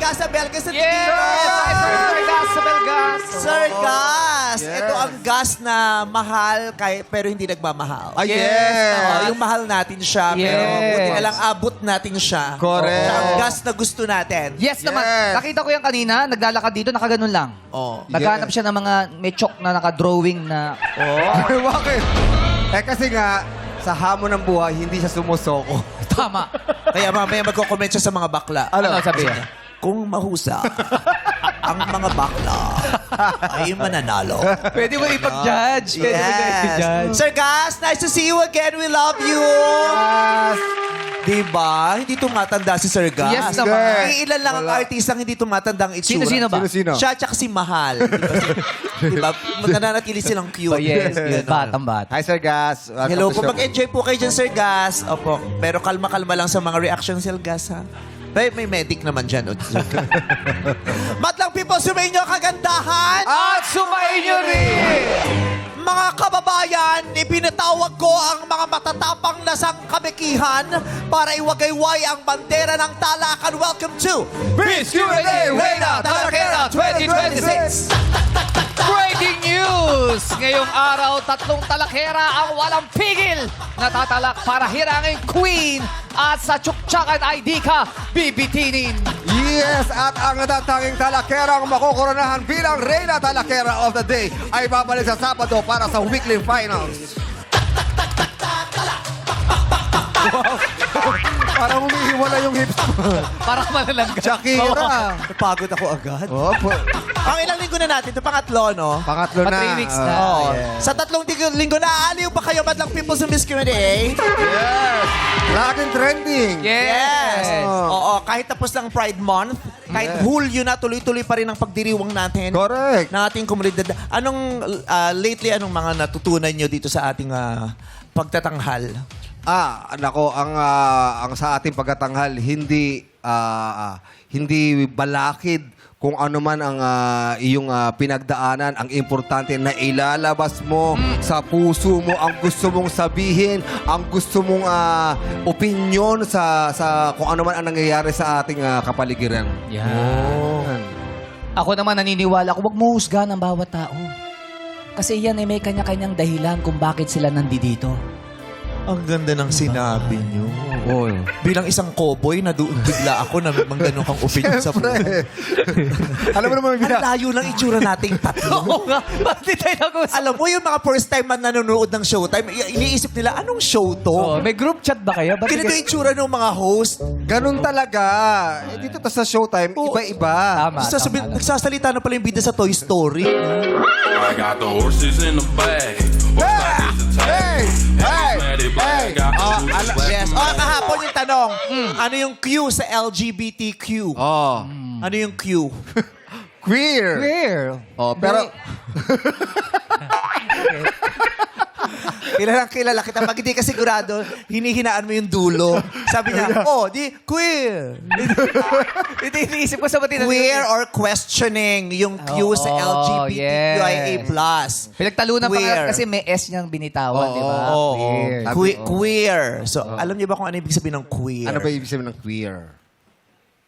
Gas sa Belgas at Yes! Sir Gas sa Belgas. Sir Gas! Yes. Ito ang gas na mahal pero hindi nagmamahal. Ah, yes. Yung mahal natin siya, pero Yes. buti na lang abot natin siya. Correct. Siya ang gas na gusto natin. Yes naman. Yes. Nakita ko yan kanina, naglalakad dito, nakaganon lang. Oh. Naghanap siya ng mga may chok na naka-drawing na... Bakit? Kasi nga, sa hamon ng buhay, hindi siya sumusoko. Tama. Kaya mamaya magko-comment siya sa mga bakla. Ano sabi niya? Kung mahusa, ang mga bakla ay mananalo. Pwede mo ipag-judge. Pwede mo i-judge. Sir Gas, nice to see you again. We love you. Diba? Hindi tumatanda si Sir Gas. Yes naman. Ilan lang ang artistang hindi tumatanda ang itsura. Sino-sino ba? Sino-sino? Siya tsaka si Mahal. Diba? Nananatili silang cute. Oh, yes. Yun, Batang-bata. Hi, Sir Gas. Welcome Hello to po. show. Mag-enjoy po kayo dyan, Sir Gas. Opo. Pero kalma-kalma lang sa mga reaction, Sir Gas, ha? May medic naman dyan. Madlang people, sumayin nyo ang kagandahan. At sumayin nyo rin! Mga kababayan, ipinatawag ko ang mga matatapang na sangkabikihan para iwagayway ang bandera ng talakan. Welcome to Miss USA Reina Talakera 2026! Breaking news! Ngayong araw, 3 talakera ang walang pigil na tatalak para hirangin Queen at sa tsuktsakan ay di ka bibitinin. Yes, at ang natatanging talakerang makukoronahan bilang Reyna Talakera of the Day ay babalik sa Sabado para sa weekly finals. Wow. Parang humihiwala yung hips mo. Parang malalangga. Shakira. Napagod ako agad. Opo. Ang ilang linggo na natin, ito pangatlo, no? Pangatlo na. 3 weeks na. Oo. Yes. Sa 3 linggo na, aaliw ba kayo, Madlang people sa Miss Q&A? Yes. Laging trending. Yes! Oo, kahit tapos ng Pride Month, kahit Hulyo na, tuloy-tuloy pa rin ang pagdiriwang natin. Correct. Na ating komunidad. Lately, anong mga natutunan nyo dito sa ating pagtatanghal? Nako, ang sa ating pagkatanghal, hindi balakid kung ano man ang iyong pinagdaanan. Ang importante na ilalabas mo sa puso mo ang gusto mong sabihin, ang gusto mong opinion sa kung ano man ang nangyayari sa ating kapaligiran. Yan. Ako naman naniniwala ako, huwag mo husgahan ang bawat tao. Kasi yan ay may kanya-kanyang dahilan kung bakit sila nandito. Ang ganda ng sinabi nyo. Oh. Bilang isang cowboy, bigla ako na magganong kang opinion sa buhay. Alam mo naman, Ang layo ng itsura nating tatlo. Oo nga, bakit tayo nag-usap? Alam mo, yung mga first time man nanonood ng Showtime, iniisip nila, anong show to? Oh, may group chat ba kayo? Ganito yung itsura ng mga host. ganun talaga. Dito sa Showtime, iba-iba. Tama, Nagsasalita na pala yung bida sa Toy Story. I got the horses in the bag. Hey! Hey! Hey! Yes. Kahapon yung tanong, ano yung Q sa LGBTQ? Oh. Ano yung Q? Queer. Where? Oh, pero Kilala kita. Pag hindi ka sigurado, hinihinaan mo yung dulo. Sabi niya, di queer. Hindi, iniisip ko sa batid. Queer or questioning yung Q sa LGBTQIA+. Pinagtalunan pa Queer. nga kasi may S niyang binitawan, di ba? Oo. Queer. Queer. So, alam niyo ba kung ano ibig sabihin ng queer? ano ba ibig sabihin ng queer?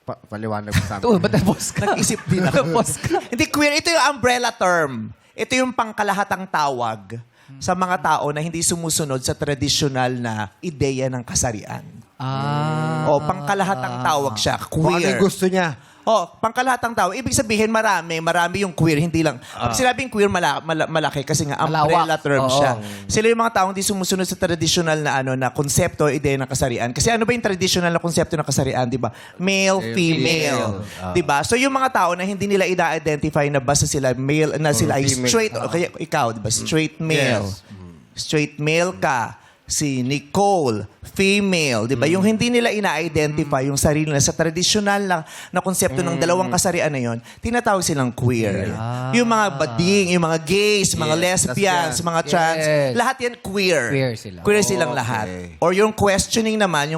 Paliwanag mo sa amin. Ito, ba't na-post ka? Nag-isip din ako. Na-post ka. Hindi, queer. Ito yung umbrella term. Ito yung pangkalahatang tawag sa mga tao na hindi sumusunod sa tradisyonal na ideya ng kasarian. O, pangkalahatang tawag siya. Kung ano Queer. yung gusto niya. Pangkalahatang tao. Ibig sabihin, marami yung queer, hindi lang. Pag sinabing queer, malaki kasi nga umbrella Malawak. term Oo. siya. Sila yung mga taong hindi sumusunod sa traditional na na konsepto, ideya ng kasarian. Kasi ano ba yung traditional na konsepto ng kasarian, di ba? Male, female. Di ba? So yung mga tao na hindi nila ida-identify na basta sila male, na sila ay female. straight, o kaya ikaw, di ba? Straight male. Yes. Straight male ka. Si Nicole, female, di ba? Yung hindi nila ina-identify yung sarili nila sa tradisyonal na konsepto ng dalawang kasarian na yon, tinatawag silang queer. Yung mga bading, yung mga gays, mga lesbians, mga trans, Yes. lahat yan queer. Queer sila. Queer silang lahat. Or yung questioning naman,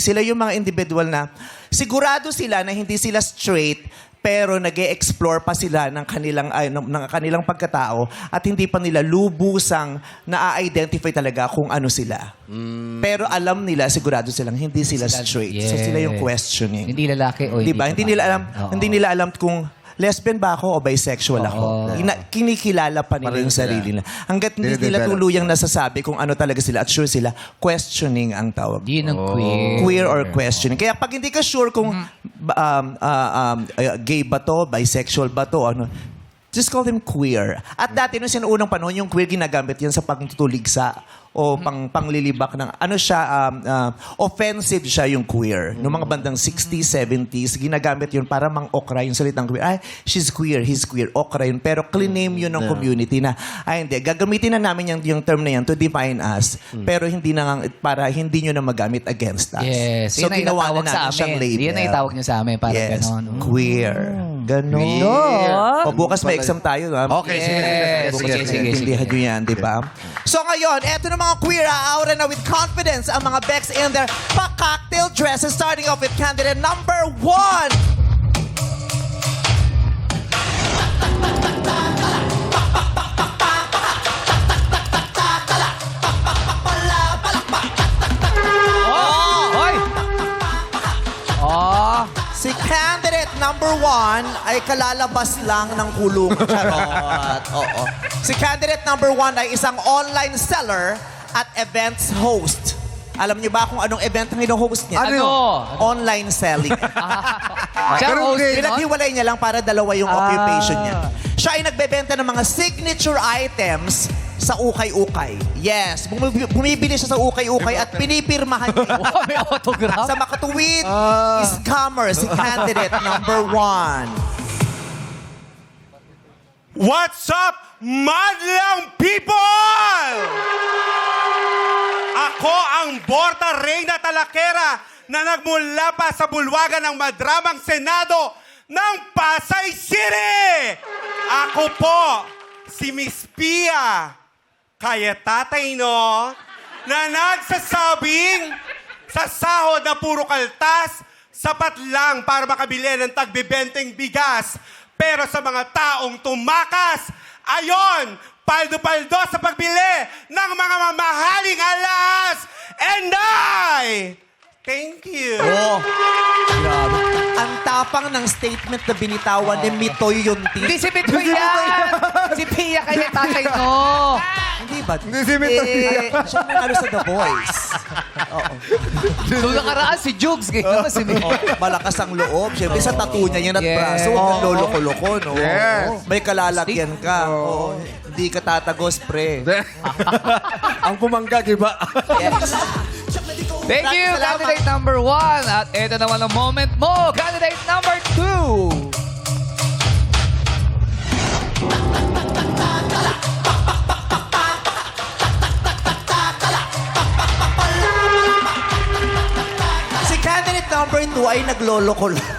sila yung mga individual na sigurado sila na hindi sila straight, pero nag-e-explore pa sila ng kanilang pagkatao at hindi pa nila lubusang na-identify talaga kung ano sila. Pero alam nila, sigurado silang hindi sila straight. So sila yung questioning. Hindi lalaki o hindi Diba? Hindi nila alam, Oo. hindi nila alam kung lesbian ba ako o bisexual ako. Kinikilala pa nila yung sarili nila. Hanggat hindi nila Dine-develop. tuluyang nasasabi kung ano talaga sila at sure sila, questioning ang tawag. Yun ang queer. Queer or questioning. Kaya pag hindi ka sure kung gay ba to, bisexual ba to, ano, just call them queer. At dati, nung sinuunang panahon, yung queer ginagamit yan sa pagtutuligsa o panglilibak ng, ano siya, offensive siya yung queer. Noong mga bandang 60s, 70s, ginagamit yun para mang-okra yung salitang queer. Ay, she's queer, he's queer, okra yun. Pero clean yun ng community na, ay hindi, gagamitin na namin yung term na yan to define us, pero hindi na, para hindi nyo na magamit against us. Yes. So, Yun ang ginawa itawag na sa natin siyang amin. label. Yan ang itawag niyo sa amin. Parang Yes, ganon. queer. Ganon. Queer. O bukas may exam tayo. Ha? Okay, sige. Intindihan nyo yan, di ba? So ngayon, eto na mga queer, aura na with confidence ang mga Bex in their pa-cocktail dresses. Starting off with candidate number 1. Hoy! Oh! Si candidate number 1 ay kalalabas lang ng kulong. Charot. Oo. Si candidate number 1 ay isang online seller at events host. Alam niyo ba kung anong event ang hino-host niya? Ano? Online selling. Siya ang host nun? Pinaghiwalay niya lang para dalawa yung occupation niya. Siya ay nagbebenta ng mga signature items sa ukay-ukay. Yes, bumibili siya sa ukay-ukay at pinipirmahan niya. Wow, may autograph? Sa makatuwid, scammer, si candidate number 1. What's up, madlang people? Ako ang Borta Reyna Talakera na nagmula pa sa bulwagan ng madramang Senado ng Pasay City. Ako po, si Miss Pia. Kaya tatay, no? Na nagsasabing sa sahod na puro kaltas, sapat lang para makabili ng tagbibenteng bigas. Pero sa mga taong tumakas, ayon, paldo-paldo sa pagbili ng mga mamahaling alas. And thank you. Oh, grabe. Ang tapang ng statement na binitawan ni Mitoy Yunti. Hindi si Mitoy yan! Si Pia kaya tatay no! Hindi ba? Hindi si Mitoy siya nanalo sa The Voice. Oo. Nung nakaraan si Jugs, ganyan naman si Mitoy. Malakas ang loob. Siyempre, sa tattoo niya yan at Yes. braso, huwag kang lolo-loko, no? Yes. Oo. May kalalagyan ka. Oo. Hindi ka tatagos, pre. Ang pumanggag, iba. Yes. Thank you, Salamat. candidate number 1. At ito naman ang moment mo, candidate number 2. Si candidate number 2 ay nagloloko lang.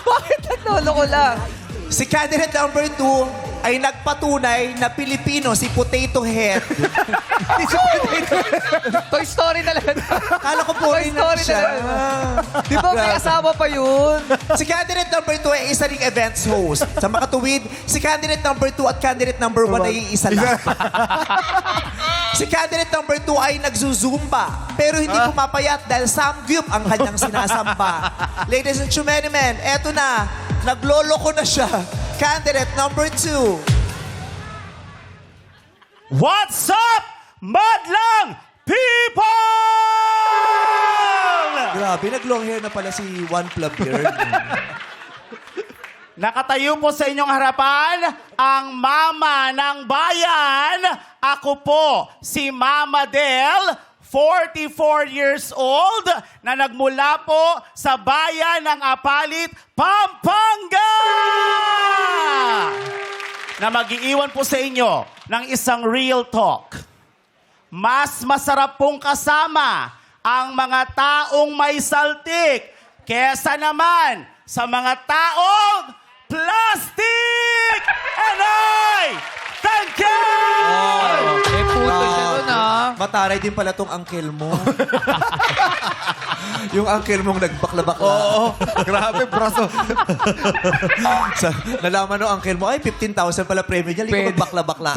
Bakit naglolo ko lang? Si candidate number 2 ay nagpatunay na Pilipino si Potato Head. Toy Story talaga. Kala ko po Toy Story siya. talaga. Di ba may asawa pa yun? Si candidate number 2 ay isa ring events host. Sa makatuwid, si candidate number 2 at candidate number 1 ay isa lang. Si candidate number 2 ay nagzuzumba, pero hindi pumapayat dahil samgyup ang kanyang sinasamba. Ladies and gentlemen, eto na, nagloloko na siya. Candidate number 2. What's up, madlang people? Grabe, nag-long hair na pala si One Plug Girl. Nakatayo po sa inyong harapan ang mama ng bayan. Ako po, si Mama Del, 44 years old, na nagmula po sa bayan ng Apalit, Pampanga! Na mag-iiwan po sa inyo ng isang real talk. Mas masarap pong kasama ang mga taong may saltik kesa naman sa mga taong plastic! And thank you! Eh, puto siya dun, ah. Mataray din pala tong uncle mo. Yung uncle mong nagbakla-bakla. Oo. Grabe, braso. Nalaman no uncle mo, ay 15,000 pala premium niya. Hindi ko magbakla-bakla.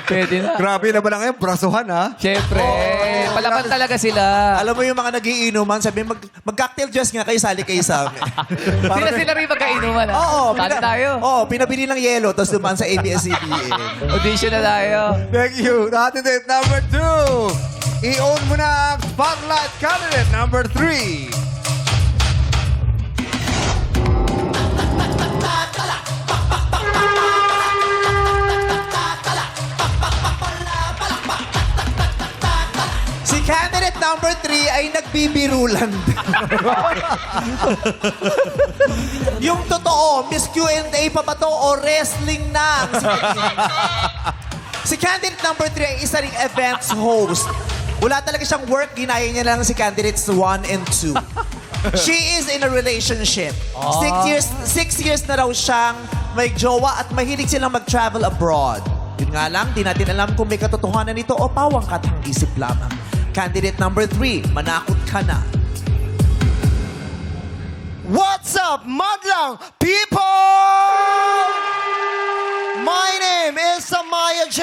Pwede na. Grabe naman ang ngayon, brasuhan ha. Siyempre. Palaban talaga sila. Alam mo yung mga nagiinuman, sabi mag-cocktail dress nga kayo, sali kayo sa amin. Sila rin magkainuman. Oo, Talo tayo. Oo, pinabili ng yelo, tapos dumaan sa ABS-CBN. Audition na tayo. Thank you. Candidate number 2. I-own mo na ang Spotlight Candidate number 3. Si candidate number 3 ay nagbibirulan. Yung totoo, Miss Q&A pa ba to o wrestling na? Si candidate number 3 ay isa ring events host. Wala talaga siyang work, ginaya niya lang si candidates 1 and 2. She is in a relationship. 6 years na raw siyang may jowa at mahilig silang mag-travel abroad. Yun nga lang, di natin alam kung may katotohanan nito o pawang katang isip lamang. Candidate number 3, manakot ka na. What's up, Madlang people? My name is Samaya J.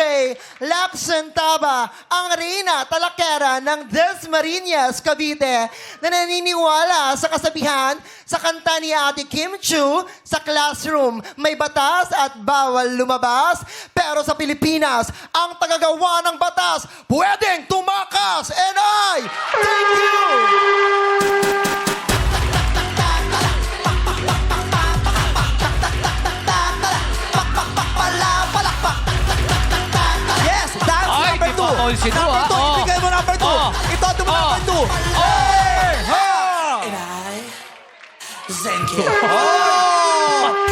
Lapsentaba, ang reyna talakera ng Dasmariñas, Cavite, na naniniwala sa kasabihan sa kanta ni Ate Kim Chu sa classroom, may batas at bawal lumabas. Pero sa Pilipinas, ang tagagawa ng batas pwedeng tumakas. And I thank you! Yes, that's Ay, number di 2. pa all si Du, Number ah. 2, Oh. ibigay mo number 2. Oh. Ito mo Oh. number 2. Thank you.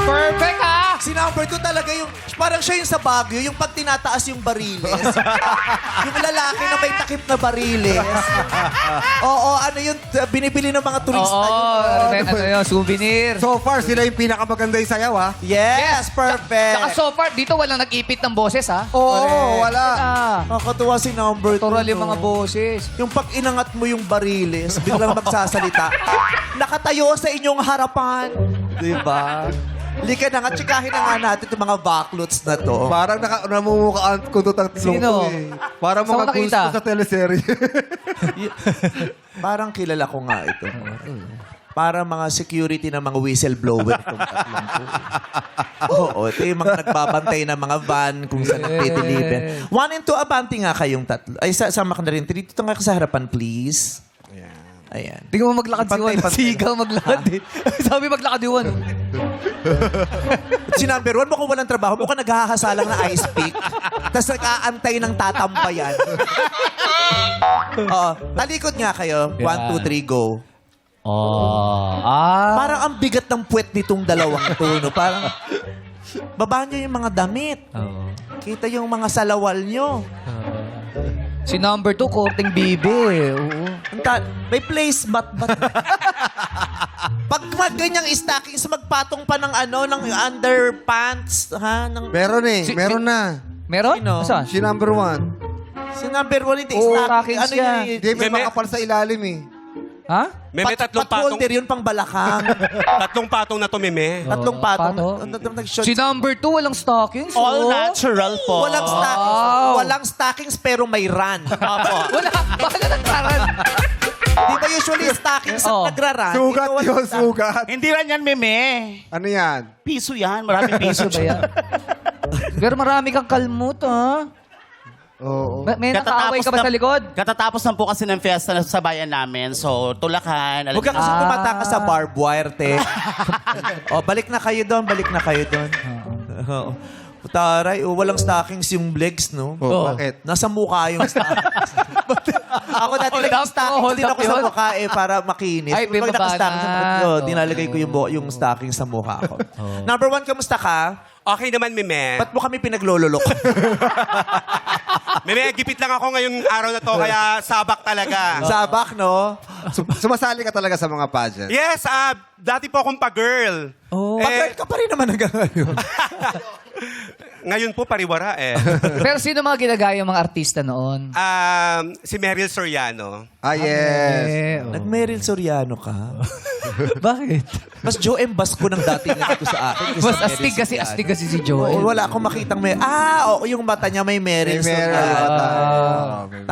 Perfect, ha? Si number 2 talaga yung, parang siya yung sa Baguio, yung pag tinataas yung bariles. Yung lalaki na may takip na bariles. Oo, ano yung binibili ng mga turista. Oo, Yun. ano yun, souvenir. So far, sila yung pinakamaganda yung sayaw ha. Yes, perfect. Saka so far, dito walang nag-ipit ng boses, ha? Oo, wala. Nakakatuwa si number 2. Tural yung mga boses. Yung pag inangat mo yung bariles, biglang magsasalita. Nakatayo sa inyong harapan. Diba? Lika na nga, tsikahin na nga natin itong mga backlots na to. Parang namumukhaan ko ito tatlong Sino? to eh. Parang Saan mga mo nakita? gusto sa teleserye. Parang kilala ko nga ito. Parang mga security ng mga whistleblower itong tatlong to. Oo, ito yung mga nagbabantay ng mga van kung saan nagde-deliver. 1 and 2, abanti nga kayong tatlo. Ay, sama ka na rin. Dito nga ka sa harapan, please. Ayan. Hindi mo maglakad si Juan. Pantay-pantay. Sigaw maglakad eh. Sabi maglakad yung Juan. Si number 1, mukhang walang trabaho. Mukhang naghahasalang na ice pick. Tapos nag-aantay ng tatambayan. Oo. Talikod nga kayo. 1, 2, 3, go. Parang ang bigat ng puwet nitong dalawang to. No? Parang, babaan nyo yung mga damit. Kita yung mga salawal nyo. Si number 2, korting bibi. Oo. May placemat ba? Pag ganyang stockings, magpatong pa ng ng underpants, ha? Meron eh. Si- Meron na. Meron? Sino? Saan? Si number 1. Si number 1 hindi Oo, stocking. stockings yan. Hindi, may Meme. makapal sa ilalim eh. Ha? Meme, tatlong patong. holder yun pang balakang. Tatlong patong na to, Meme. Tatlong patong. pato. Nag-shot. Si number 2, walang stockings. All oh. natural po. Walang stockings. Wow. Walang stockings pero may run. Wala. Bakit nagkaran? Di ba usually stockings Oo. ang nagra-run? Sugat Ito, walang yun, stockings. sugat. Hindi lang yan, meme. Ano yan? Piso yan. Maraming piso. Ba yan? Pero marami kang kalmot, ha? Oo. May nakaaway ka ba sa likod? Katatapos lang po kasi ng fiesta na sa bayan namin. So, tulakan. Huwag ka kasi tumatakas sa barbed wire, te. O, balik na kayo doon, balik na kayo doon. Oo. Taray, walang stockings yung legs, no? Oh, bakit? Nasa mukha yung stockings. Ako dati Hold naging up, stockings hold din up ako sa yun. mukha para makinis. Ay, Pag bibaba naka-stockings na. sa mukha, dinalagay ko yung stockings sa mukha ko. Number 1, kamusta ka? Okay naman, Meme. Ba't mo kami pinaglololok? Meme, gipit lang ako ngayong araw na to, kaya sabak talaga. Sabak, no? Sumasali ka talaga sa mga pageant. Yes, dati po akong pa-girl. Oh. Eh, Pag ka pa rin naman hanggang ngayon. Ngayon po, pariwara eh. Pero sino mga ginagaya mga artista noon? Si Meryl Soriano. Ah, yes. Nag-Meryl Soriano ka? Bakit? Mas Joe M. Basco ng dati nandito sa akin. kaysa Mas Meryl astig kasi si Oo, Joel. wala akong makitang may... Oo, yung mata niya may Meryl May Meryl Soriano. okay.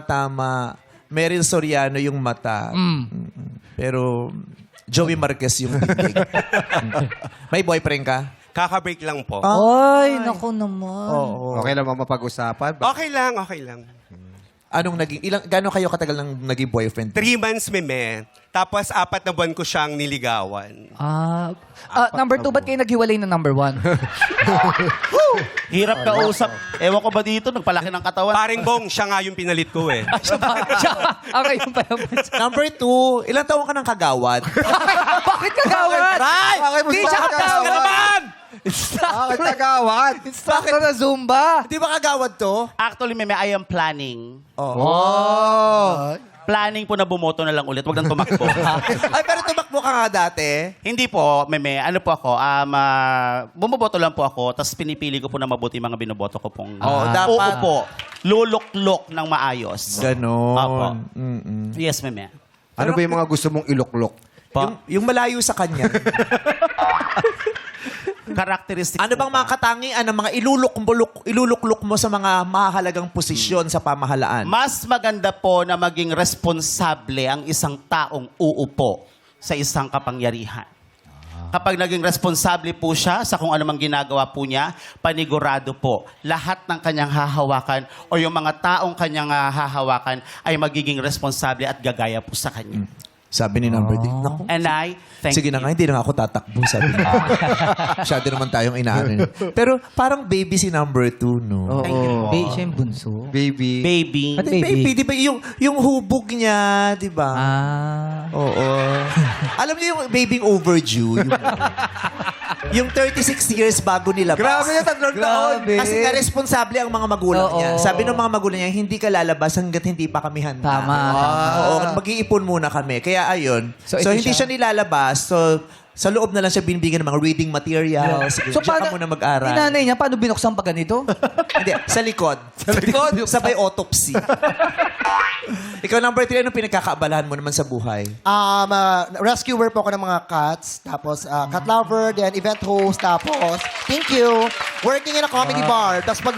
Tama. Meryl Soriano yung mata. Pero Joey Marquez yung bibig. May boyfriend ka? Kaka-break lang po. Ay, naku naman. Oo. Okay lang ba mapag-usapan? Okay lang. Anong naging... Gano'n kayo katagal nang naging boyfriend? 3 months, meme. Tapos 4 na buwan ko siyang niligawan. Number 2, ba't kayo naghiwalay na number 1? Hirap ka usap. Ewan ko ba dito, nagpalaki ng katawan. Paring Bong, siya nga yung pinalit ko eh. Okay, yung pala. Number 2, ilang taon ka ng kagawad? Bakit kagawad? Bakit mo Di siya kagawad. Bakit nagawad? Instructor na Zumba. Di ba kagawad to? Actually, meme, I am planning. Oh. Planning po na bumoto na lang ulit. Wag nang tumakbo. Ay, pero tumakbo ka nga dati. Hindi po, meme. Ano po ako, bumoboto lang po ako, tapos pinipili ko po na mabuti yung mga binoboto ko pong... dapat. Oo po. Lulok-lok ng maayos. Ganon. Apo. Mm-mm. Yes, meme. Ano ba yung mga gusto mong iluklok? Yung malayo sa kanya. Characteristics. Ano bang mga katangian ng mga iluluklok mo sa mga mahalagang posisyon sa pamahalaan? Mas maganda po na maging responsable ang isang taong uupo sa isang kapangyarihan. Kapag naging responsable po siya sa kung anumang ginagawa po niya, panigurado po, lahat ng kanyang hahawakan o yung mga taong kanyang hahawakan ay magiging responsable at gagaya po sa kanya. Sabi ni number 3. Naku. And I thank Sige na you. nga, hindi na nga ako tatakbo, sabi niya. Masyado naman tayong inaano niya. Pero parang baby si number 2, no? Thank you po. Siya yung bunso. Baby. Baby. Baby. Baby, di ba yung hubog niya, di ba? Oo. Alam niyo yung babying overdue? Yung 36 years bago nilabas. Grabe yung 3 taon. Kasi nga responsable ang mga magulang Oo. niya. Sabi ng mga magulang niya, hindi ka lalabas hanggat hindi pa kami handa. Tama. Oo, mag-iipon muna kami. Kaya ayun. So, So, ito hindi siya nilalabas. So, sa loob na lang siya binibigyan ng mga reading materials. So, diyan ka muna mag-aral. Yung nanay niya, paano binuksan pa ganito? Hindi, sa likod. Sa likod? Sabay autopsy. Ikaw, number 3, anong pinagkakaabalahan mo naman sa buhay? Rescuer po ako ng mga cats. Tapos, cat lover, then event host. Tapos, thank you. Working in a comedy bar. Tapos pag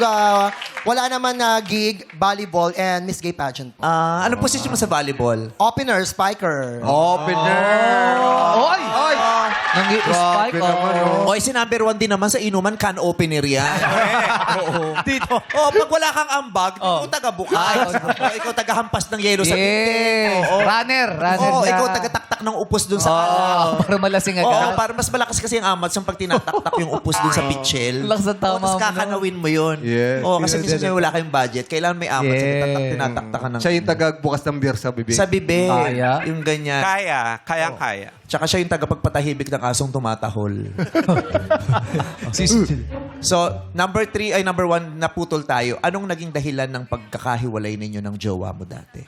wala naman na gig, volleyball, and Miss Gay Pageant po. Anong posisyon mo sa volleyball? Opener, spiker. Opener. Oy! Nang-spike. O, si number 1 din naman sa inuman, can opener yan. Oo. Dito. Pag wala kang ambag, ikaw taga-bukas. Ikaw taga-hampas ng yelo sa Yeah. Oo. Runner Oo, siya. ikaw taga-taktak ng upos dun sa kanan. Para malasing Oo, agad. para mas malakas kasi ang amats yung pag tinataktak yung upos dun sa pitchel. Lakas ng tama Tapos mo, no? kakanawin mo yun. Yes. Oo, kasi minsan wala kayong budget. Kailangan may amats. Yeah. Tinataktak ka ng... Siya yung tagagbukas ng beer sa bibig. Sa bibig. Kaya? Yung ganyan. Kaya. Tsaka siya yung tagapagpatahibik ng asong tumatahol. So, number 1, naputol tayo. Anong naging dahilan ng pagkakahiwalay ninyo ng jowa mo dati?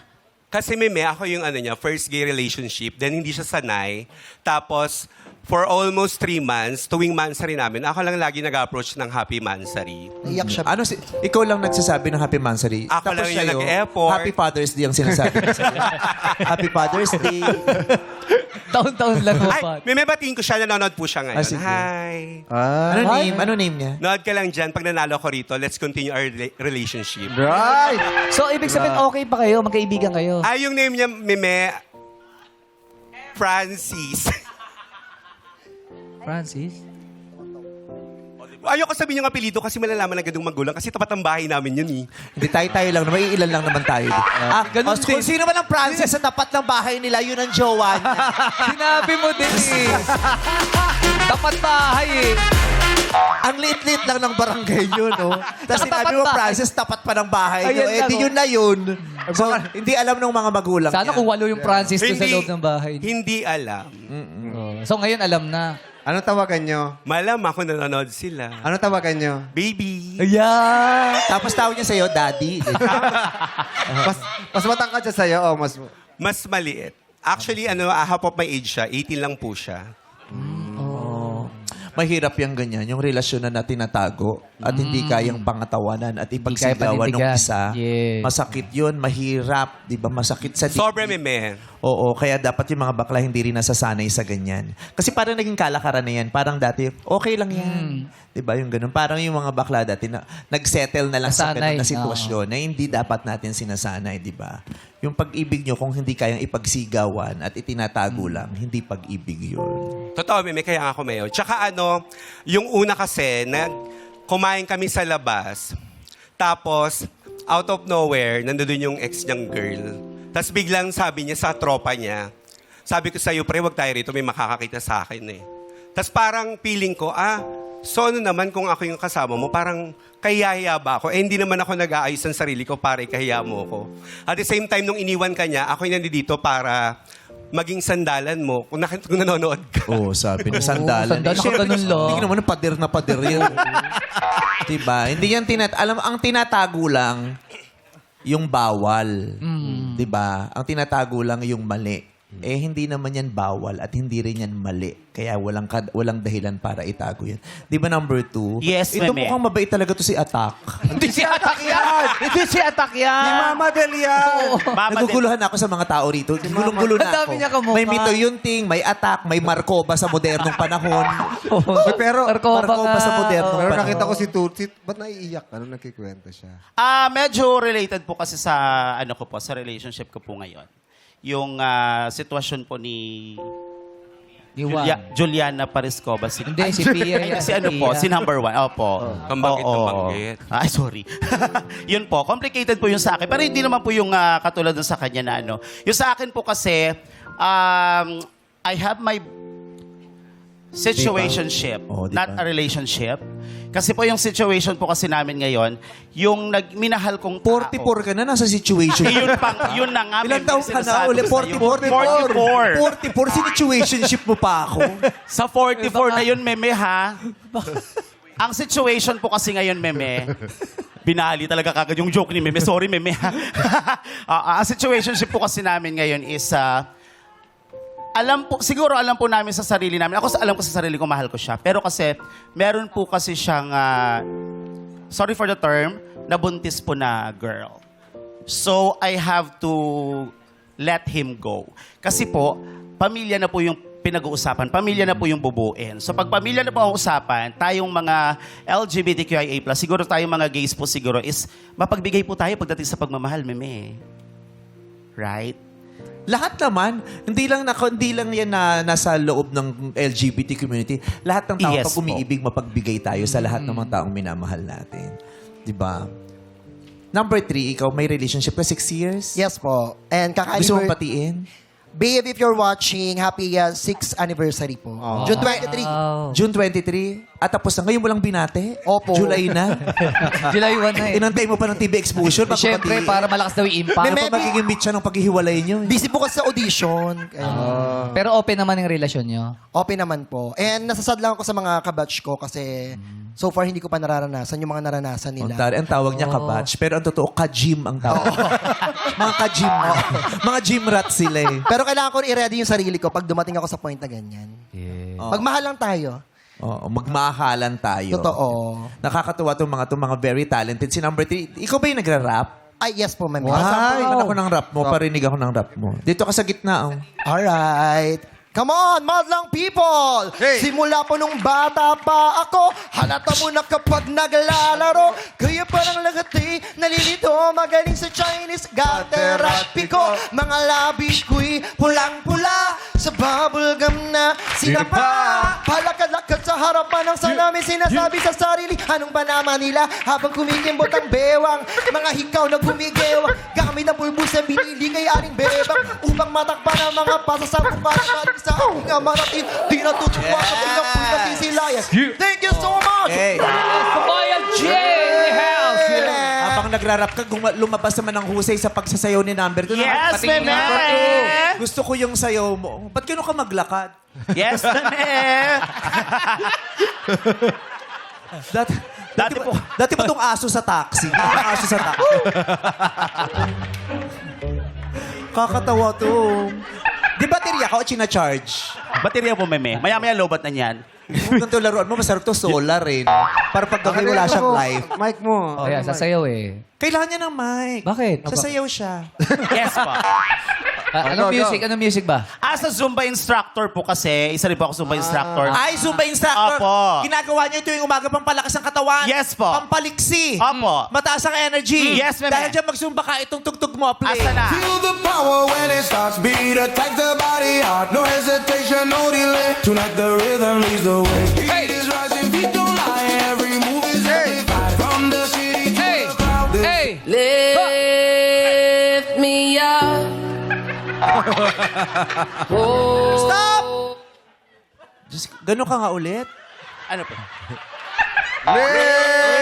Kasi meme, ako yung first gay relationship. Then hindi siya sanay. Tapos, for almost 3 months, tuwing mansary namin, ako lang lagi nag-approach ng happy mansary. Iyak siya. Ikaw lang nagsasabi ng Happy Mansary. Ako lang yung sa'yo, nag-effort. Happy Father's Day ang sinasabi niya sa'yo. Happy Father's Day. Taon-taon lang mo Ay, pa. meme, batiin ko siya. Nanonood po siya ngayon. Ah, sige. Hi. Ano name niya? Nood ka lang dyan. Pag nanalo ko rito, let's continue our relationship. Right. So, ibig sabihin, okay pa kayo? Magkaibigan kayo? Ay, yung name niya, meme, Francis. Francis? Ayoko sabihin yung apelido kasi malalaman ng gadong magulang kasi tapat ang bahay namin yun eh. Hindi, tayo lang naman. Iilan lang naman tayo. ganun Kung din. sino man ang Francis sa tapat ng bahay nila, yun ang jowa niya. Sinabi mo din eh. Tapat bahay eh. Ang liit-liit lang ng barangay yun, no? Tapos Tapat sinabi mo, bahay. Francis, tapat pa ng bahay nyo. Ayun Eh, lang, di oh. yun na yun. So, hindi alam ng mga magulang Sana niya. kung walo yung Francis doon sa loob ng bahay. Hindi alam. So, ngayon alam na. Anong tawagan nyo? Malam ako nanonood sila. Anong tawagan nyo? Baby. Ayan. Tapos tawag niya sa'yo, Daddy. Mas matangkad siya sa'yo o mas... Mas maliit. Actually, half of my age siya. 18 lang po siya. mahirap yung ganyan, yung relasyon na tinatago at hindi kayang pangatawanan at ipagsigawan ng panindigan. isa. Yes. Masakit yun, mahirap, di ba? Masakit sa Sobre, meme. Oo, kaya dapat yung mga bakla hindi rin nasasanay sa ganyan. Kasi parang naging kalakaran na yan. Parang dati, okay lang yan. Di ba yung ganun? Parang yung mga bakla dati na nag-settle na lang sa Nasanay, ganun na sitwasyon na hindi dapat natin sinasanay, di ba? Yung pag-ibig nyo, kung hindi kayang ipagsigawan at itinatago lang, hindi pag-ibig yun. Totoo, meme, kaya nga ako mayo. Tsaka yung una kasi, kumain kami sa labas. Tapos, out of nowhere, nandoon yung ex niyang girl. Tapos biglang sabi niya sa tropa niya, sabi ko sa'yo, pre, wag tayo rito, may makakakita sa akin eh. Tapos parang feeling ko, so ano naman kung ako yung kasama mo, parang kahiya ba ako? Hindi naman ako nag-aayos ng sarili ko para ikahiya mo ako. At the same time, nung iniwan ka niya, ako yung nandito para maging sandalan mo kung nanonood ka. Oo, sabi na sandalan. sandalan ka ganun lang. Hindi naman pader na pader yan. Diba? Hindi yan ang tinatago lang yung bawal. Diba? Ang tinatago lang yung mali. Eh, hindi naman yan bawal at hindi rin yan mali. Kaya walang dahilan para itago yan. Di ba number 2? Yes, Ito meme. mukhang mabait talaga to si Atak. Hindi si Atak yan! Hindi si Atak yan! Mama Delia! Naguguluhan ako sa mga tao rito. Gulong-gulo na Ang dami ako. niya kamukha. May Mito Yunting, may Atak, may Marcoba sa modernong panahon. Pero, Marcoba sa modernong pero panahon. nakita ko si Tutsi, ba't naiiyak? Ano nagkikwento siya? Medyo related po kasi sa sa relationship ko po ngayon. Yung sitwasyon po ni Iwan. Juliana Pariscoba. Hindi, si Pia. Ay, si ano po, si number 1. Opo. Kambanggit, Oo. kambanggit. Ay, sorry. Yun po, complicated po yung sa akin. Pero hindi naman po yung katulad dun sa kanya na ano. Yung sa akin po kasi, I have my situationship, Oh, di ba? not a relationship. Kasi po yung situation po kasi namin ngayon, yung minahal kong tao. 44 ka na, nasa situation. Yun na nga. Ilang may taon ka na sinasabi uli? ko sa'yo. 44. 44, situationship mo pa ako. Sa 44 na yun, meme, ha? Ang situation po kasi ngayon, meme, binali talaga kagad yung joke ni meme. Sorry, meme, ha? Ang situationship po kasi namin ngayon is, siguro alam po namin sa sarili namin. Ako alam ko sa sarili ko, mahal ko siya. Pero kasi, meron po kasi siyang, sorry for the term, nabuntis po na girl. So, I have to let him go. Kasi po, pamilya na po yung pinag-uusapan. Pamilya na po yung bubuin. So, pag pamilya na po ang usapan, tayong mga LGBTQIA+, siguro tayong mga gays po siguro is mapagbigay po tayo pagdating sa pagmamahal, meme. Right? Lahat naman, hindi lang yan na nasa loob ng LGBT community. Lahat ng tao, Yes pag umiibig, mapagbigay tayo sa lahat ng mga taong minamahal natin. Diba? Number 3, ikaw may relationship ka 6 years? Yes po. And Gusto mong patiin? Babe, if you're watching, happy 6th anniversary po. June 23. June 23? At tapos na, ngayon mo lang binate? Opo. July na? July 1 na eh. Inantay mo pa ng TV exposure? bago Siyempre, pati- para malakas daw yung impact. Paano pa magiging meet siya ng paghihiwalay niyo? Busy po kasi sa audition. Kaya, Pero open naman yung relasyon nyo. open naman po. And nasasad lang ako sa mga kabatch ko kasi so far hindi ko pa nararanasan yung mga naranasan nila. Ang tawag niya kabatch, pero ang totoo, ka-gym ang tawag. Mga ka-gym. Mga gym rat sila eh. Pero kailangan ko i-ready yung sarili ko pag dumating ako sa point na ganyan. Magmahal lang tayo. Oo, magmahalan tayo. Totoo. Nakakatuwa itong mga very talented. Si number 3, ikaw ba yung nagra-rap? Ay, yes po, ma'am. Ay, ako ng rap mo. Parinig ako ng rap mo. Dito ka sa gitna. Oh. Alright. Come on, madlang people! Hey! Simula po nung bata pa ako, halata mo na kapag naglalaro, kaya parang lahat eh, nalilito, magaling sa Chinese, gaterapi ko, mga labi ko'y pulang-pula, sa bubblegum na sinapa, palakad-lakad sa harapan ng salamin, sinasabi sa sarili, anong ba naman nila, habang kumikimbot ang bewang, mga hikaw na gumigewang, gamit ang bulbus na binili kay aling bebang, upang matakpan ang mga pasasakong para sa aking amaratin, di natutuwa sa pinag-puy na sisilayan. Thank you so much! Hey, Kabayan J in the house! habang nagra-rap ka, lumabas naman ang husay sa pagsasayaw ni number 2. Yes, meme! Gusto ko yung sayaw mo. Ba't gano'n ka maglakad? Yes, meme! Dati ba itong aso sa taxi? Itong aso sa taxi. Kakatawa to. Di baterya ka o china-charge? Baterya po, meme. Maya-maya lobat na niyan. Kung ito laruan mo, masarap to solar eh. No? Para pag gabi wala siyang live. Mic mo. Oh, yeah, sasayaw eh. Kailangan niya ng mic. Bakit? Sasayaw siya. Yes po. Anong go, music? Anong music ba? As a Zumba instructor po kasi, isa rin po ako Zumba instructor. Ay, Zumba instructor. Opo. Ginagawa niyo ito yung umaga pampalakas ang katawan. Yes po. Pampaliksi. Opo. Mataas ang energy. Yes, meme. Dahil dyan mag-zumba ka, itong tugtog mo, play. Asa na? Feel the power when it starts. Beat attack the body hard. No hesitation, no delay. Tonight the rhythm leads the way. Hey. Beat is rising, feet don't lie. Every move is amplified. From the city to Hey! the crowd. Hey! Lift me up. Stop! Diyos, gano'n ka nga ulit? Ano po?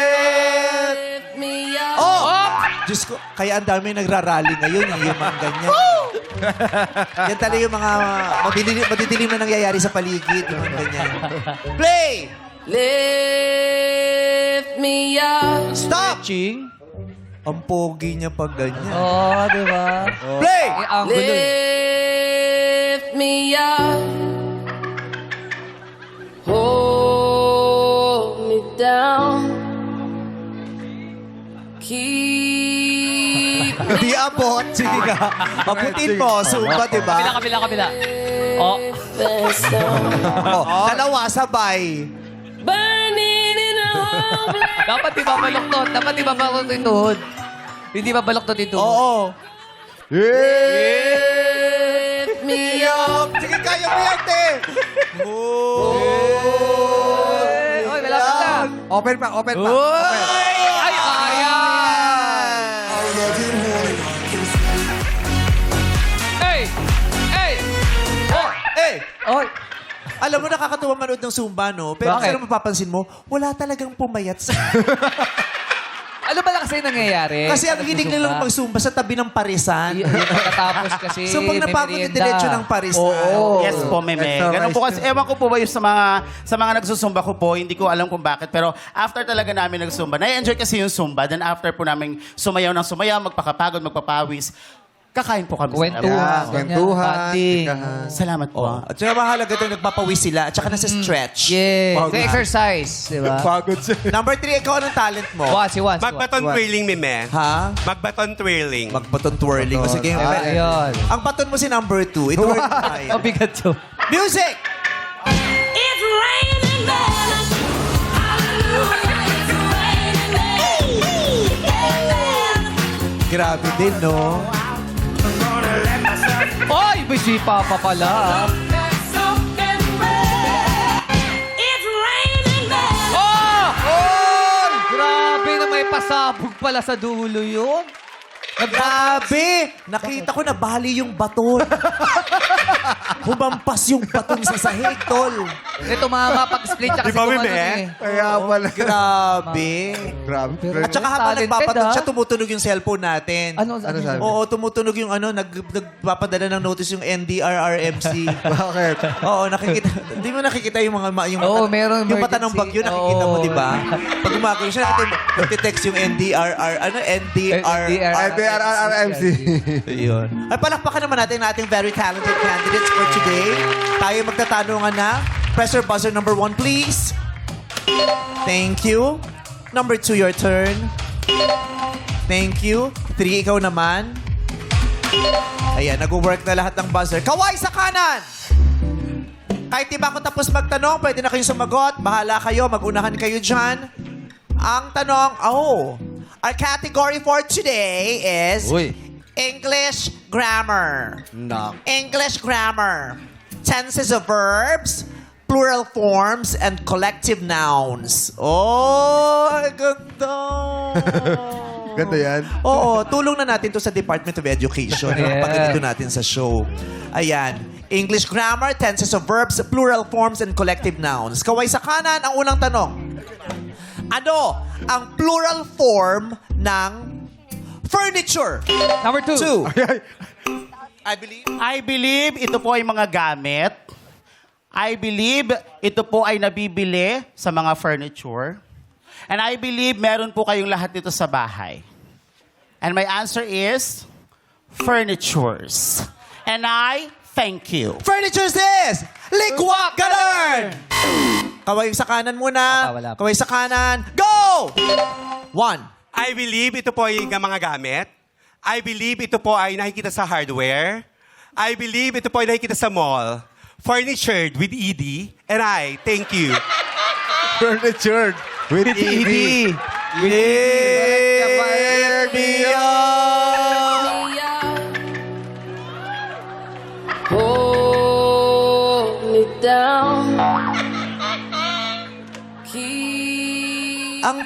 Lift me up. Oh! Diyos ko, kaya ang dami nagrarally ngayon, yung mga ganyan. Yan talaga yung mga madidilim na nangyayari sa paligid, yung mga ganyan. Play! Lift me up. Stop! Ching? Ang pogi niya pag ganyan. Oh, di ba? Play! Eh, ang gulo eh. Lift me up. Hold me down. Keep Di abot. Sige ka. Abutin mo. Sumba, di ba? Kabila. Oh. this down. Oh, dalawa, sabay. Burning in a hole. Dapat di ba baloktot? Dapat di ba baloktot yung tuhod? Hindi ba baloktot yung tuhod? Oo. Lift me up. Sige, kaya mo yan, te. Oy, malapit na. Open pa, open pa. Uy! Ay, kaya! Hey! Hey! Oh! Eh, Oy! alam mo, nakakatuwa manood ng Zumba, no? Pero Bakit? kasi mapapansin mo, wala talagang pumayat sa... Ano ba lang kasi nangyayari? Kasi ang hilig nilang mag-Zumba sa tabi ng parisan. Pagkatapos kasi So pag may napagod yung merienda. diretso ng parisan. Oo. Yes po, meme. Extra Ganun po rice. kasi, ewan ko po ba yung sa mga nagsusumba ko po, hindi ko alam kung bakit, pero after talaga namin nagsumba, na-enjoy kasi yung Zumba, then after po namin sumayaw ng sumayaw, magpakapagod, magpapawis, kakain po kami. Kwentuhan. Kwentuhan. Bonding. chikahan. Salamat po. Oh. At saka mahalaga ito, nagpapawis sila. At saka nasa stretch. Yeah. Pagod. The exercise, di ba? Pagod siya. Number 3, ikaw anong talent mo? Si Juan. Magbaton twirling, meme. Ha? Magbaton twirling. Magbaton twirling. O sige. Ayun. Ang baton mo si number 2. Ito Ang bigat yun. Music! It's raining men. Hallelujah, it's raining men. Grabe din, no? Oy! May sipa pa pala. It's raining men. Oh! Grabe na may pasabog pala sa dulo yun. Grabe! Nakita ko na bali yung baton. Humampas yung baton sa sahig, tol. Ito mama, pag-split siya kasi Di ba, kung ano Bebe? eh. Kaya pala. Grabe. Grabe. At saka habang Talented, nagpapaton ah. siya, tumutunog yung cellphone natin. Ano sabi? Oo, tumutunog yung nagpapadala ng notice yung NDRRMC. Bakit? Oo, nakikita. Hindi mo nakikita yung mga yung Oo, meron yung mata ng emergency. bagyo, nakikita mo, Oo. di ba? Pag gumagawin siya, nakikita mo, nagtitext yung RRRMC. Yun. Ay, palakpakan naman natin ang ating very talented candidates for today. Tayo magtatanungan na. Press your buzzer number 1, please. Thank you. Number 2, your turn. Thank you. 3, ikaw naman. Ayan, nag-work na lahat ng buzzer. Kaway sa kanan! Kahit di ba ako tapos magtanong, pwede na kayong sumagot. Bahala kayo, mag-unahan kayo dyan. Ang tanong, our category for today is Uy. English grammar. No. English grammar. Tenses of verbs, plural forms, and collective nouns. Oh, ganda. Ganda yan. Oo, tulong na natin to sa Department of Education. Yeah. Pag ganito natin sa show. Ayan. English grammar, tenses of verbs, plural forms, and collective nouns. Kaway sa kanan, ang unang tanong. Ano ang plural form ng furniture? Number 2. 2. I believe. I believe ito po ay mga gamit. I believe ito po ay nabibili sa mga furniture. And I believe meron po kayong lahat dito sa bahay. And my answer is furnitures. And I thank you. Furniture is Likwak Galarn! Kaway sa kanan muna. Wala pa. Kaway sa kanan. Go! 1. I believe ito po ay mga gamit. I believe ito po ay nakikita sa hardware. I believe ito po ay nakikita sa mall. Furnitured with ED. And I thank you. Furniture with ED. Lift me up. Hold me down. Keep Ang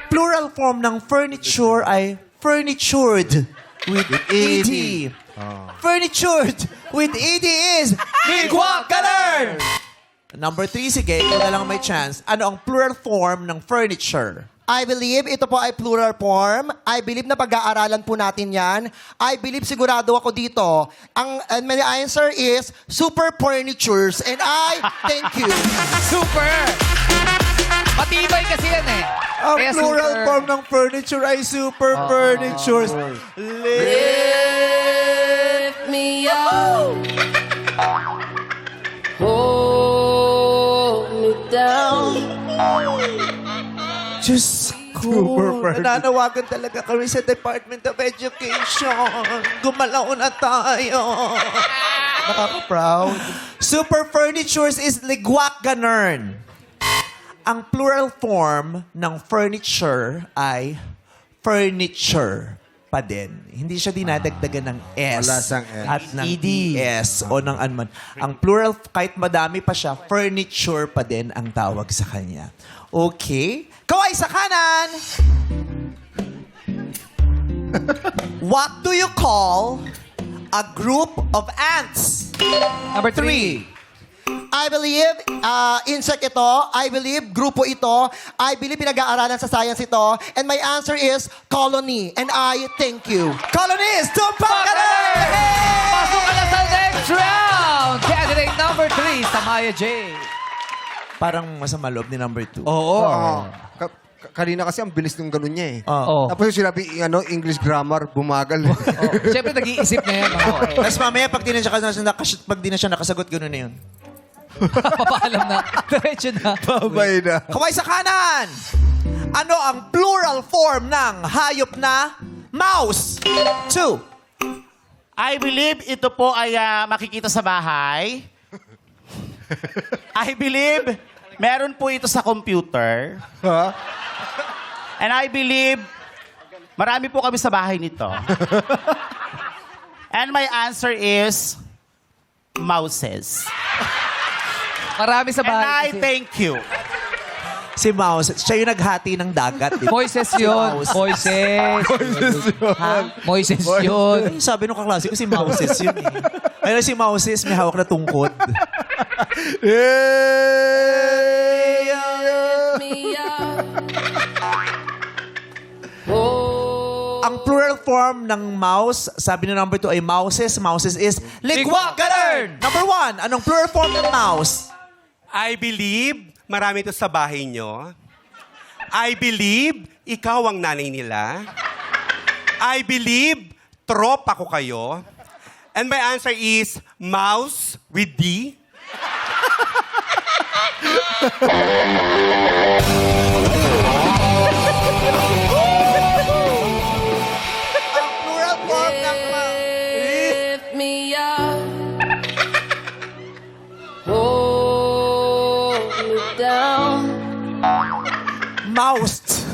plural form ng furniture ay furnitured with ED. Furnitured with ED is Migwak Galer! Number 3, sige, ikaw na lang may chance. Ano ang plural form ng furniture? I believe ito po ay plural form. I believe na pag-aaralan po natin yan. I believe sigurado ako dito. And my answer is super furnitures. And I thank you. Super! Matibay kasi yan eh. Ang Kaya plural super. form ng furniture ay super furnitures. lift me up. Hold me down. Diyos ko, nananawagan talaga kami sa Department of Education. Gumalaw na tayo. Nakaka-proud. Super furnitures is ligwak ganern. Ang plural form ng furniture ay furniture pa din. Hindi siya dinadagdagan ng S. Wala siyang S. At ng ES o ng anman. Ang plural, kahit madami pa siya, furniture pa din ang tawag sa kanya. Okay. Kaway sa kanan! What do you call a group of ants? Number 3. I believe insect ito. I believe grupo ito. I believe pinag-aaralan sa science ito. And my answer is colony. And I thank you. Colonies, tumpak ka na! Pasok ka na sa next round! Candidate number 3, Samaya J. Parang masama loob ni number 2. Oo. Kanina kasi ang bilis ng ganun niya eh. Oh. Tapos yung sinabi, English grammar, bumagal. Siyempre, nag-iisip na yan. Tapos mamaya, pag di na siya nakasagot, gano'n na yun. Papaalam na. Diretso na. Babay na. Kaway sa kanan! Ano ang plural form ng hayop na mouse? 2. I believe ito po ay makikita sa bahay. I believe meron po ito sa computer. Ha? And I believe marami po kami sa bahay nito. And my answer is mouses. Marami sa And I bahay. kasi. thank you. Si Mouse, siya yung naghati ng dagat. Di ba? Moises yun. Moises. Moises yun. Sabi nung kaklase ko, si Mouses yun eh. Ayun si Mouses, may hawak na tungkod. Me up. Hold Ang plural form ng mouse, sabi ni number 2 ay mouses. Mouses is ligwak galern! Number 1, anong plural form ng mouse? I believe marami ito sa bahay nyo. I believe ikaw ang nanay nila. I believe tropa ko kayo. And my answer is mouse with D. Ang plural form ng mouse. lift me up. Hold me down. Moused.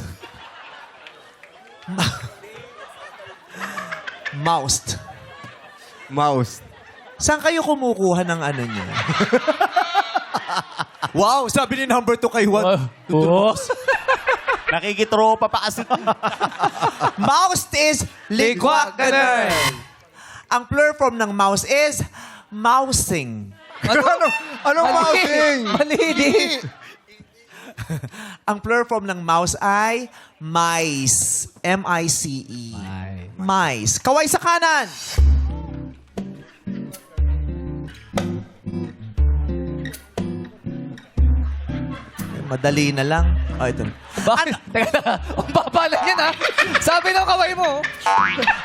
Moused. Mouse. Saan kayo kumukuha ng ano niya? Wow, sabi ni number 2 kay Juan. Nakikitropa pa kasi. Moused is ligwak ganun. Ang plural form ng mouse is mousing. Anong mousing? Mali, di. Ang plural form ng mouse ay mice. M-I-C-E. Mice. Kaway sa kanan. Madali na lang. Oh, ito. Bakit? Teka na. Ang baba lang yan, ha? Sabi ng kaway mo.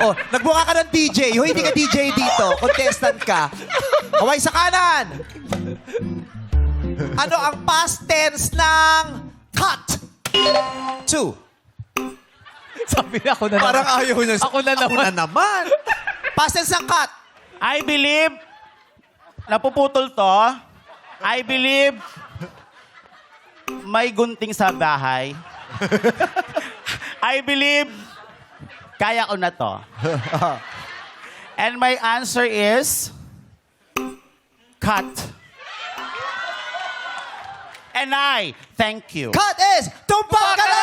Oh, nagbuka ka ng DJ. Hoy, hindi ka DJ dito. Contestant ka. Kaway sa kanan. Ano ang past tense ng cut? 2. Sabi na ako na Parang naman. ayaw niya. Ako na naman. naman. Past tense ng cut. I believe, napuputol to, I believe, may gunting sa bahay. I believe, kaya ko na to. And my answer is, cut. And I, thank you. Cut is tumpak ka na!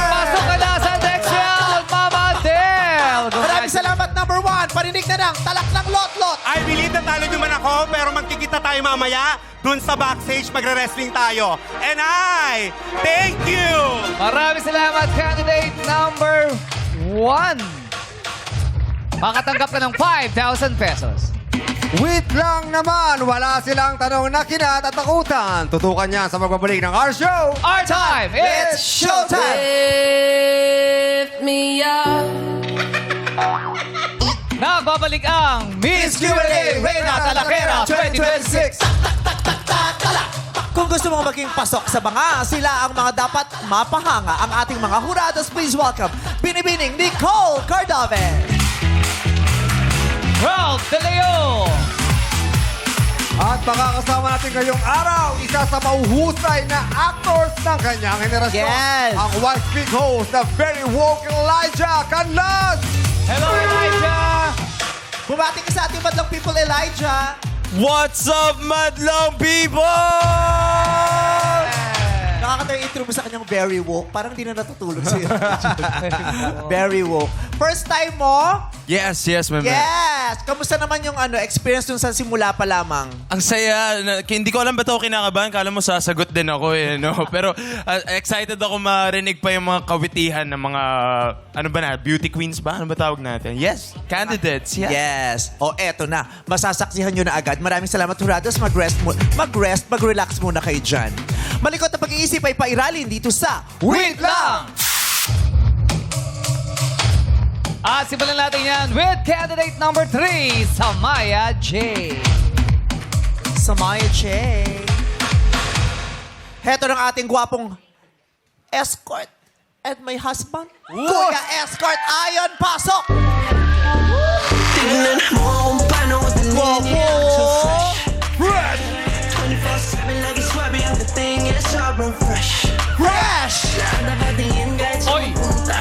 Pasok ka na sa next round, Mama Del! Maraming salamat, number 1. Parinig na ng talak ng lot-lot. I believe na talo naman ako, pero magkikita tayo mamaya. Dun sa backstage, magre-wrestling tayo. And I, thank you! Maraming salamat, candidate number 1. Makatanggap ka ng 5,000 pesos. Wait lang naman, wala silang tanong na kinatatakutan. Tutukan niya sa magbabalik ng our show. Our time, it's showtime! Lift me up. Nagbabalik ang Miss Q&A Reina Talakera 2026. Kung gusto mong maging pasok sa banga, sila ang mga dapat mapahanga. Ang ating mga hurados, please welcome Binibining Nicole Cardove. Ralph De Leo. At makakasama natin ngayong araw, isa sa mahuhusay na actors ng kanyang henerasyon. Yes. Ang White Speak host na very woke Elijah Canlas. Hello, Elijah. Bumati ka sa ating madlang people, Elijah. What's up, madlang people? Nakakatawa yung intro mo sa kanyang very woke. Parang di na natutulog sa'yo. Very woke. First time mo? Yes, my man. Yes! Kamusta naman yung experience dun sa simula pa lamang? Ang saya. Hindi ko alam ba't ako kinakabahan. Kala mo sasagot din ako eh. No? Pero excited ako marinig pa yung mga kawitihan ng mga, beauty queens ba? Ano ba tawag natin? Yes, candidates. Yeah. Yes. O eto na. Masasaksihan nyo na agad. Maraming salamat, Hurados. Mag-relax muna kayo dyan. Malikot na pag-iisip ay pairalin dito sa Wait lang! At simulan natin yan with candidate number 3, Samaya J. Samaya J. Heto ng ating gwapong escort and my husband. Kuya Escort Ayon, pasok! Tignan mo kung paano ko Gwapo! Fresh! 24/7 lagi swabe ang dating yeah, sobrang fresh. Fresh! Nakatingin kahit sa Oy! punta.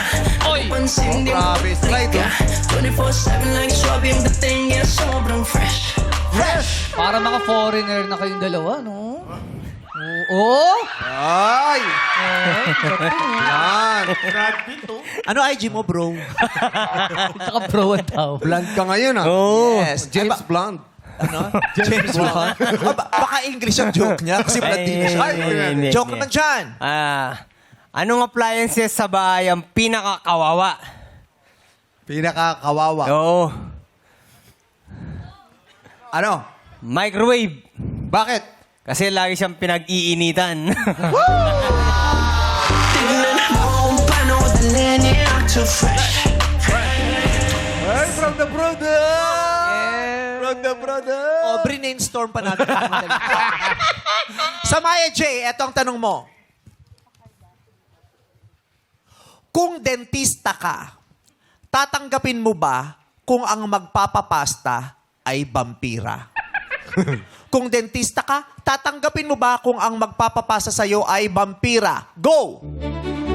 Oy! Pansin di mo Grabe, slide, ka. 24/7 lagi swabe ang dating yeah, sobrang fresh. Fresh! Para mga foreigner na kayong dalawa, no? Oo! Ay! Yan. Ano IG mo, bro? Tsaka bro ang tao. Blonde ka ngayon ah. Yes. James Ay, ba- Blonde. Ano? James Bond? Baka English ang joke niya kasi Latino siya. hindi, Joke hindi. naman dyan. Anong appliances sa bahay ang pinakakawawa? Pinakakawawa. Oo. Ano? Microwave. Bakit? Kasi lagi siyang pinag-iinitan. Tignan mo kung paano ko dalhin yeah, I'm too fresh. Hey, from the brother! From the brother! Brainstorm pa natin. Samaya J, eto ang tanong mo. Kung dentista ka, tatanggapin mo ba kung ang magpapapasta ay vampira? Kung dentista ka, tatanggapin mo ba kung ang magpapapasa sa'yo ay vampira? Go!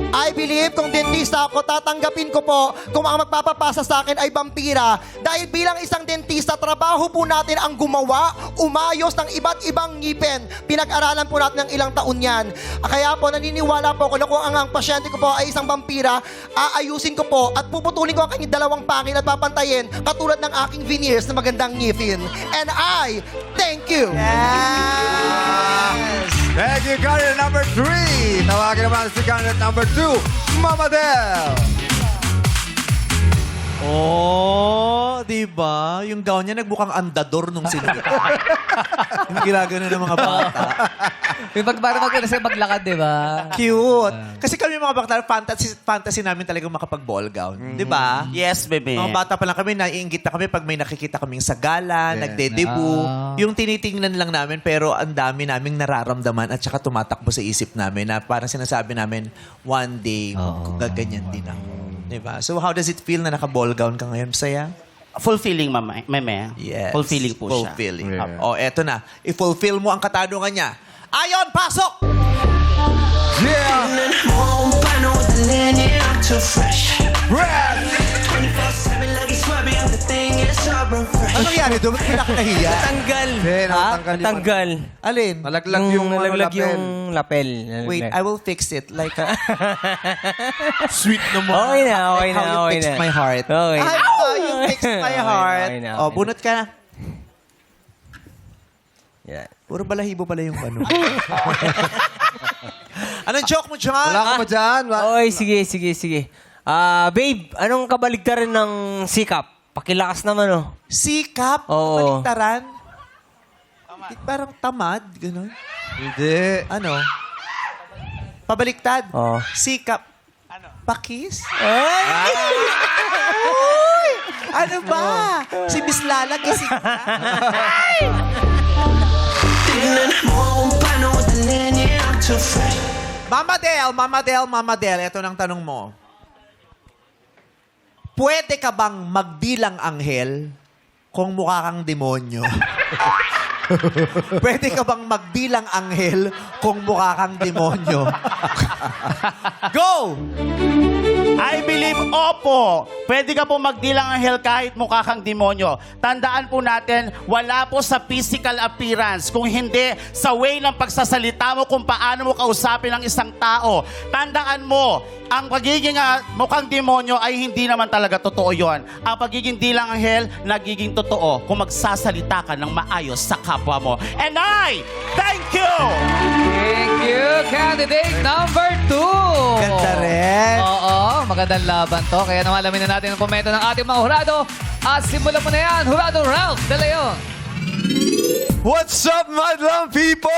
I believe kung dentista ako, tatanggapin ko po kung ang magpapapasa sa akin ay vampira. Dahil bilang isang dentista, trabaho po natin ang gumawa, umayos ng iba't ibang ngipin. Pinag-aralan po natin ng ilang taon yan. Kaya po, naniniwala po ako na kung ang pasyente ko po ay isang vampira, aayusin ko po at puputulin ko ang kanyang dalawang pangil at papantayin katulad ng aking veneers na magandang ngipin. And I thank you. Yes! Thank you, candidate number 3. Tawagin naman si candidate number 2, Mama Del. Oh, di ba? Yung gown niya nagmukhang andador nung sinunod. Yung ginagano ng mga bata. Yung para maglakad, di ba? Cute. Kasi kami mga bata, fantasy namin talagang makapag-ball gown. Di ba? Yes, bebe. Mga bata pa lang kami, naiingit na kami pag may nakikita kaming sa gala, nagde-debut. Yung tinitingnan lang namin, pero ang dami naming nararamdaman at saka tumatakbo sa isip namin na parang sinasabi namin, one day, gaganyan din ako. Diba? So how does it feel na naka-ball gown ka ngayon? Saya? Fulfilling, meme. Yes. Fulfilling po siya. Fulfilling. Oh, eto na. I-fulfill mo ang katanungan niya. Ayon, pasok! Ano nangyari doon? Ba't may nahiya? Natanggal. Natanggal. Alin? Nalaglag yung nalaglag lapel. yung lapel. Wait, I will fix it. Like, Sweet naman. Okay na, okay na, how you okay fixed na. my heart. Okay na. You fixed my heart. Okay na, okay Oh, na. bunot ka na. Yeah. Puro balahibo pala yung ano. Anong joke mo, John? Wala ka pa dyan. Okay, sige. Babe, anong kabaligtaran ng sikap? Pakilakas naman, oh. Sikap? Oo. Baliktaran? Parang tamad, gano'n. Hindi. Ano? Pabaliktad? Oo. Sikap? Ano? Pakis? Ay! Uy! Ano ba? Si Miss Lala gising na. Mama Del, ito ng tanong mo. Pwede ka bang magbilang anghel kung mukha kang demonyo? Pwede ka bang magbilang anghel kung mukha kang demonyo? Go! I believe, opo. Pwede ka po magdilang anghel kahit mukha kang demonyo. Tandaan po natin, wala po sa physical appearance. Kung hindi, sa way ng pagsasalita mo kung paano mo kausapin ang isang tao. Tandaan mo, ang pagiging mukhang demonyo ay hindi naman talaga totoo yon. Ang pagiging dilang anghel, nagiging totoo kung magsasalita ka ng maayos sa kapwa mo. And I, thank you! Thank you, candidate number 2. Ganda rin. Oo, magandang laban to. Kaya naman alamin na natin ang komento ng ating mga hurado. At simulan mo na yan, Hurado Ralph De Leon. What's up, madlang people?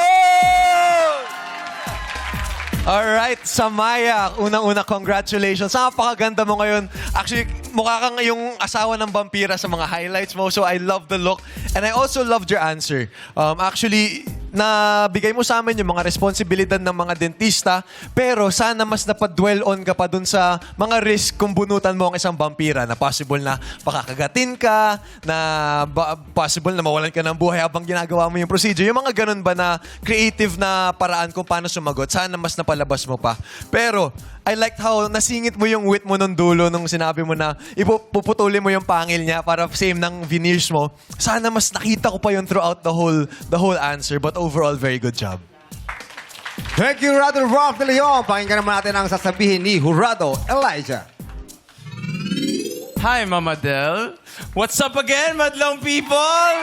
Alright, Samaya, unang-una, congratulations. Napakaganda mo ngayon. Actually, mukha kang yung asawa ng vampira sa mga highlights mo. So, I love the look. And I also loved your answer. Actually, nabigay mo sa amin yung mga responsibilidad ng mga dentista, pero sana mas napadwell on ka pa dun sa mga risk kung bunutan mo ang isang vampira na possible na pakakagatin ka, na possible na mawalan ka ng buhay habang ginagawa mo yung procedure. Yung mga ganun ba na creative na paraan kung paano sumagot, sana mas napalabas mo pa. Pero, I liked how nasingit mo yung wit mo nung dulo nung sinabi mo na ipuputulin mo yung pangil niya para same ng veneers mo. Sana mas nakita ko pa yun throughout the whole answer. But overall, very good job. Thank you, Hurado Ralph De Leon. Pakinggan naman natin ang sasabihin ni Hurado Elijah. Hi, Mama Del. What's up again, madlang people?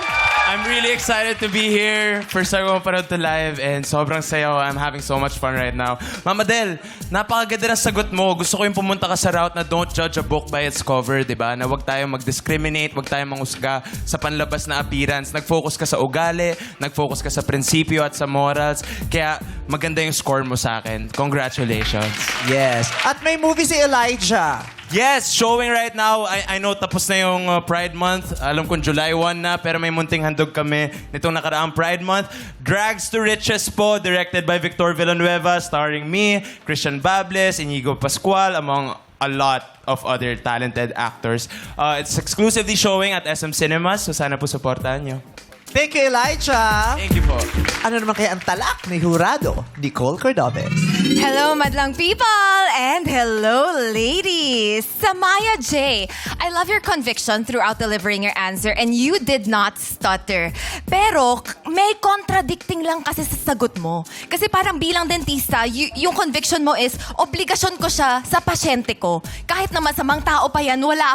I'm really excited to be here. First time ko mapanood to live and sobrang sayo. I'm having so much fun right now. Mama Del, napakaganda na sagot mo. Gusto ko yung pumunta ka sa route na don't judge a book by its cover, di ba? Na wag tayong mag-discriminate, wag tayong mangusga sa panlabas na appearance. Nag-focus ka sa ugali, nag-focus ka sa prinsipyo at sa morals. Kaya maganda yung score mo sa akin. Congratulations. Yes. At may movie si Elijah. Yes, showing right now. I know tapos na yung Pride Month. Alam kong July 1 na, pero may munting handog kami nitong nakaraang Pride Month. Drags to Riches po, directed by Victor Villanueva, starring me, Christian Bables, Inigo Pascual, among a lot of other talented actors. It's exclusively showing at SM Cinemas, so sana po supportahan nyo. Thank you, Elijah. Thank you po. Ano naman kaya ang talak ni Hurado, Nicole Cordobes? Hello, madlang people! And hello, ladies! Samaya J, I love your conviction throughout delivering your answer and you did not stutter. Pero may contradicting lang kasi sa sagot mo. Kasi parang bilang dentista, yung conviction mo is, obligasyon ko siya sa pasyente ko. Kahit na masamang tao pa yan, wala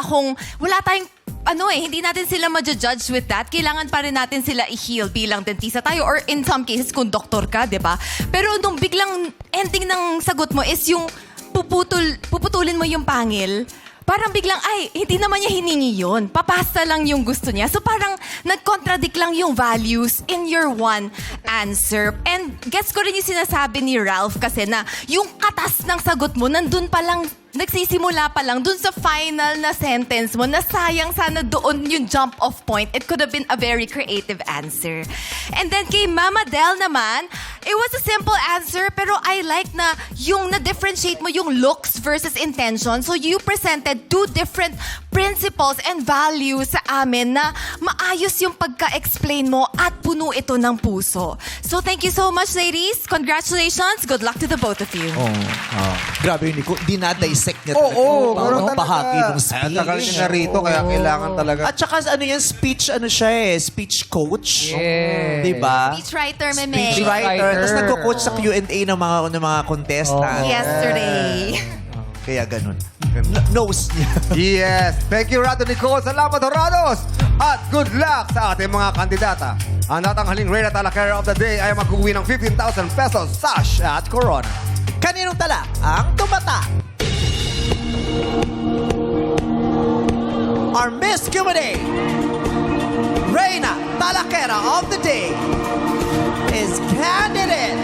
tayong hindi natin sila ma-judge with that. Kailangan pa rin natin sila i-heal bilang dentista tayo or in some cases kung doktor ka, di ba? Pero nung biglang ending ng sagot mo is yung puputulin mo yung pangil, parang biglang, ay, hindi naman niya hiningi yun. Papasta lang yung gusto niya. So parang nag-contradict lang yung values in your one answer. And gets ko rin yung sinasabi ni Ralph kasi na yung katas ng sagot mo, nandun pa lang, nagsisimula pa lang dun sa final na sentence mo na sayang sana doon yung jump off point. It could have been a very creative answer. And then kay Mama Del naman, it was a simple answer pero I like na yung na-differentiate mo yung looks versus intention. So you presented two different principles and values sa amin na maayos yung pagka-explain mo at puno ito ng puso. So thank you so much, ladies. Congratulations. Good luck to the both of you. Grabe yun, Nico. Dinadissect niya talaga yung bawat bahagi ng Ang speech. tagal niya narito, kaya kailangan talaga. At saka ano yan, speech ano siya eh, speech coach. Yes. Diba? Speechwriter, Meme. Speechwriter. Tapos nagko-coach sa Q&A ng mga contestants. Yesterday. Kaya ganun. Nose niya. Yes. Thank you, Rado Nicole. Salamat, Rados. At good luck sa ating mga kandidata. Ang natanghaling Reyna Talakera of the Day ay mag-uwi ng 15,000 pesos sash at Corona. Kaninong tala ang tumata? Our Miss Q&A Reyna Talakera of the Day is candidate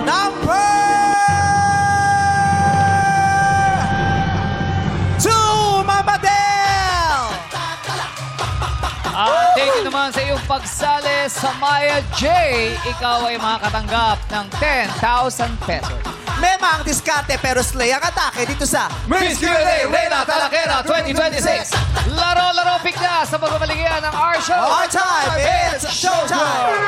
number 2, Mama Del! Thank you naman sa iyong pagsali sa Maya J. Ikaw ay makakatanggap ng 10,000 pesos. Mema ang diskarte pero slay ang atake dito sa Miss Q&A Reyna Talakera 2026. Laro-laro bigla sa pagmamaligyan ng our show. Our time, it's showtime!